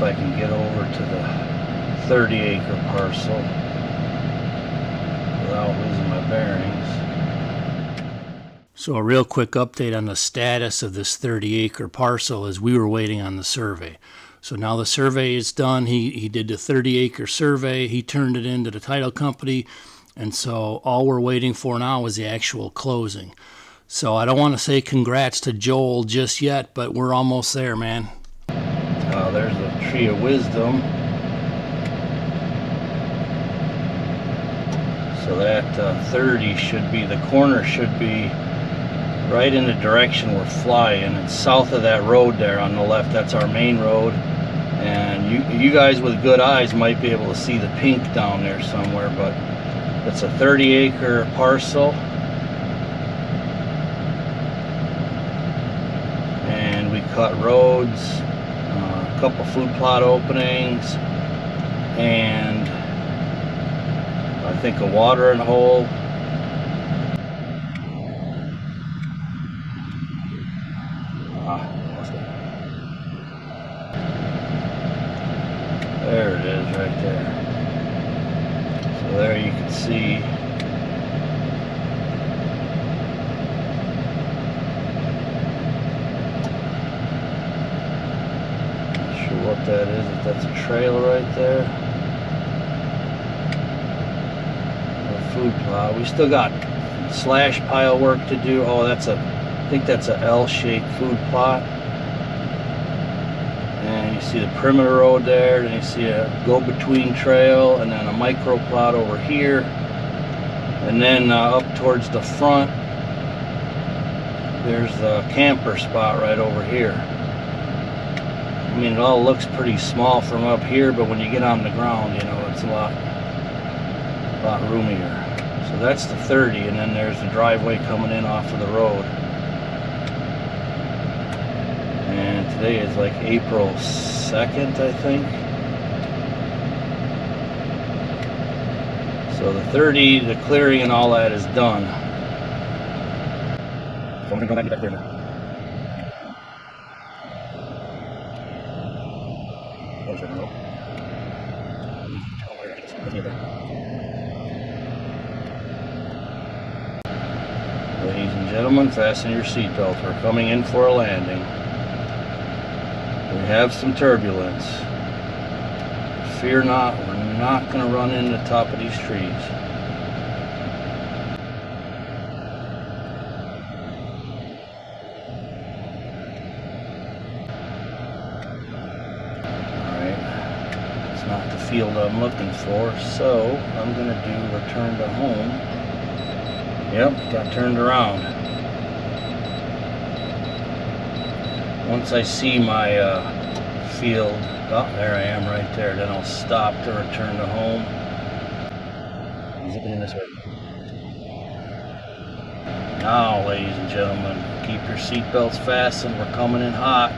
if I can get over to the 30-acre parcel without losing my bearings. So a real quick update on the status of this 30-acre parcel is we were waiting on the survey. So now the survey is done. He did the 30-acre survey. He turned it into the title company. And so all we're waiting for now is the actual closing. So I don't want to say congrats to Joel just yet, but we're almost there, man. There's a tree of wisdom. So that 30 should be, the corner should be right in the direction we're flying. It's south of that road there on the left. That's our main road. And you guys with good eyes might be able to see the pink down there somewhere, but it's a 30-acre parcel. And we cut roads, a couple food plot openings, and I think a watering hole. There it is right there. So there you can see not sure what that is, if that's a trail right there. A food plot. We still got slash pile work to do. Oh, that's I think that's a L-shaped food plot. And you see the perimeter road there, then you see a go-between trail, and then a micro plot over here, and then up towards the front there's the camper spot right over here. I mean, it all looks pretty small from up here, but when you get on the ground, you know, it's a lot roomier. So that's the 30, and then there's the driveway coming in off of the road. And today is like April 2nd, I think. So the 30, the clearing and all that is done. So I'm going to go back and get that clear now. Ladies and gentlemen, fasten your seatbelts. We're coming in for a landing. We have some turbulence. Fear not, we're not going to run into the top of these trees. Alright, it's not the field I'm looking for, so I'm going to do return to home. Yep, got turned around. Once I see my field, oh, there I am right there, then I'll stop to return to home. I'm zipping in this way. Now, ladies and gentlemen, keep your seatbelts fastened. We're coming in hot.